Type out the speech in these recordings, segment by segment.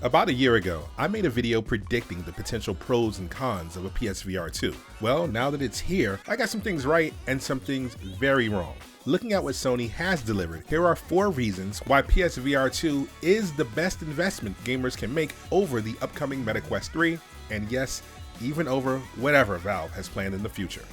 About a year ago, I made a video predicting the potential pros and cons of a PSVR 2. Well, now that it's here, I got some things right and some things very wrong. Looking at what Sony has delivered, here are 4 reasons why PSVR 2 is the best investment gamers can make over the upcoming MetaQuest 3, and yes, even over whatever Valve has planned in the future.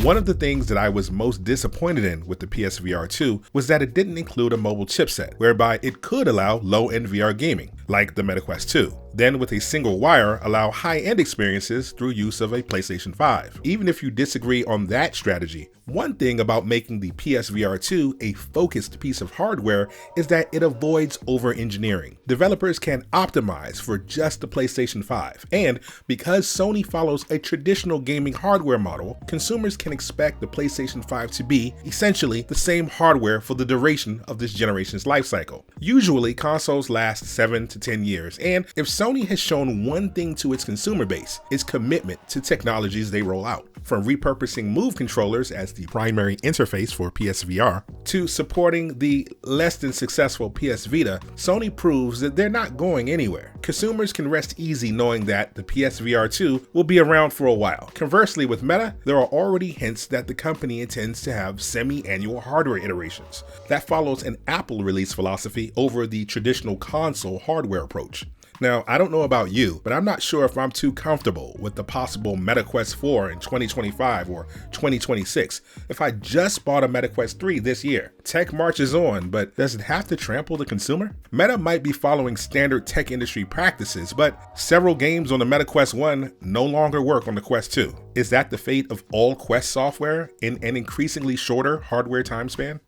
One of the things that I was most disappointed in with the PSVR 2 was that it didn't include a mobile chipset, whereby it could allow low-end VR gaming, like the MetaQuest 2. Then with a single wire, allow high-end experiences through use of a PlayStation 5. Even if you disagree on that strategy, one thing about making the PSVR 2 a focused piece of hardware is that it avoids over-engineering. Developers can optimize for just the PlayStation 5, and because Sony follows a traditional gaming hardware model, consumers can expect the PlayStation 5 to be essentially the same hardware for the duration of this generation's lifecycle. Usually, consoles last 7 to 10 years, and if Sony has shown one thing to its consumer base, it's commitment to technologies they roll out. From repurposing Move controllers as the primary interface for PSVR, to supporting the less than successful PS Vita, Sony proves that they're not going anywhere. Consumers can rest easy knowing that the PSVR 2 will be around for a while. Conversely, with Meta, there are already hints that the company intends to have semi-annual hardware iterations. That follows an Apple release philosophy over the traditional console hardware approach. Now, I don't know about you, but I'm not sure if I'm too comfortable with the possible MetaQuest 4 in 2025 or 2026 if I just bought a MetaQuest 3 this year. Tech marches on, but does it have to trample the consumer? Meta might be following standard tech industry practices, but several games on the MetaQuest 1 no longer work on the Quest 2. Is that the fate of all Quest software in an increasingly shorter hardware time span?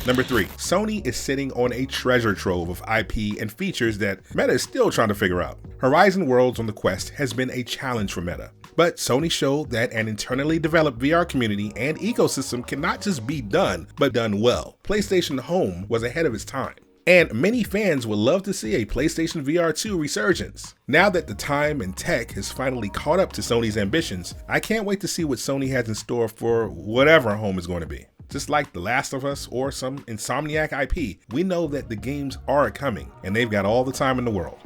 Number 3, Sony is sitting on a treasure trove of IP and features that Meta is still trying to figure out. Horizon Worlds on the Quest has been a challenge for Meta, but Sony showed that an internally developed VR community and ecosystem cannot just be done, but done well. PlayStation Home was ahead of its time, and many fans would love to see a PlayStation VR 2 resurgence. Now that the time and tech has finally caught up to Sony's ambitions, I can't wait to see what Sony has in store for whatever Home is going to be. Just like The Last of Us or some Insomniac IP, we know that the games are coming, and they've got all the time in the world.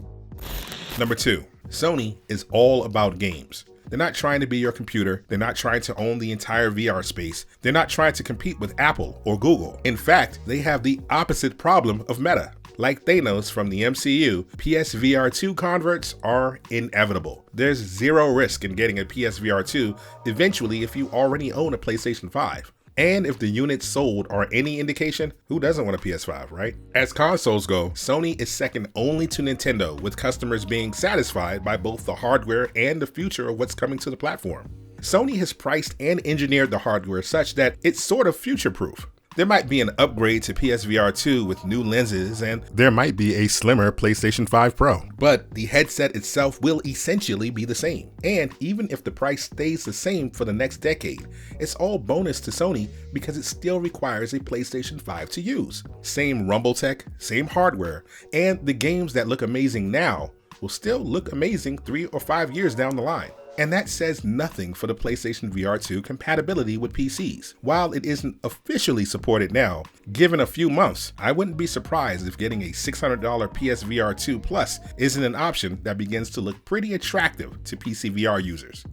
Number 2, Sony is all about games. They're not trying to be your computer. They're not trying to own the entire VR space. They're not trying to compete with Apple or Google. In fact, they have the opposite problem of Meta. Like Thanos from the MCU, PSVR 2 converts are inevitable. There's zero risk in getting a PSVR 2 eventually if you already own a PlayStation 5. And if the units sold are any indication, who doesn't want a PS5, right? As consoles go, Sony is second only to Nintendo, with customers being satisfied by both the hardware and the future of what's coming to the platform. Sony has priced and engineered the hardware such that it's sort of future-proof. There might be an upgrade to PSVR 2 with new lenses, and there might be a slimmer PlayStation 5 Pro. But the headset itself will essentially be the same. And even if the price stays the same for the next decade, it's all bonus to Sony because it still requires a PlayStation 5 to use. Same rumble tech, same hardware, and the games that look amazing now will still look amazing 3 or 5 years down the line. And that says nothing for the PlayStation VR 2 compatibility with PCs. While it isn't officially supported now, given a few months, I wouldn't be surprised if getting a $600 PSVR 2 Plus isn't an option that begins to look pretty attractive to PC VR users.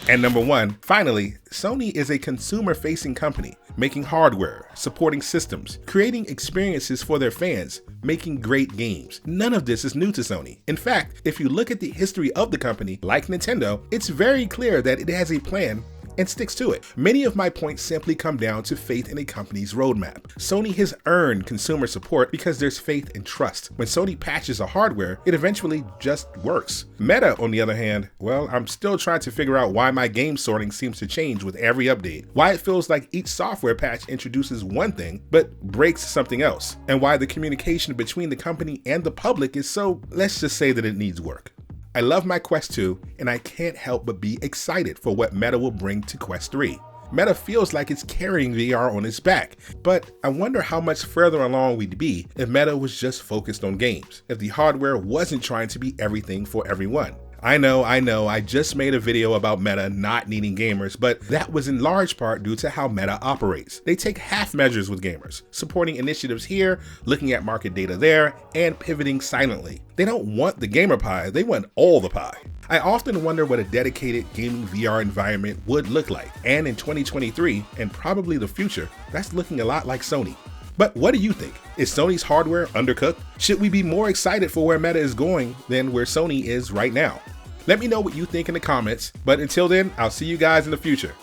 And number 1, finally, Sony is a consumer-facing company, making hardware, supporting systems, creating experiences for their fans, making great games. None of this is new to Sony. In fact, if you look at the history of the company, like Nintendo, it's very clear that it has a plan and sticks to it. Many of my points simply come down to faith in a company's roadmap. Sony has earned consumer support because there's faith and trust. When Sony patches a hardware, it eventually just works. Meta, on the other hand, well, I'm still trying to figure out why my game sorting seems to change with every update, why it feels like each software patch introduces one thing but breaks something else, and why the communication between the company and the public is so, let's just say that it needs work. I love my Quest 2, and I can't help but be excited for what Meta will bring to Quest 3. Meta feels like it's carrying VR on its back, but I wonder how much further along we'd be if Meta was just focused on games, if the hardware wasn't trying to be everything for everyone. I know, I just made a video about Meta not needing gamers, but that was in large part due to how Meta operates. They take half measures with gamers, supporting initiatives here, looking at market data there, and pivoting silently. They don't want the gamer pie, they want all the pie. I often wonder what a dedicated gaming VR environment would look like, and in 2023, and probably the future, that's looking a lot like Sony. But what do you think? Is Sony's hardware undercooked? Should we be more excited for where Meta is going than where Sony is right now? Let me know what you think in the comments, but until then, I'll see you guys in the future.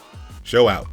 Show out.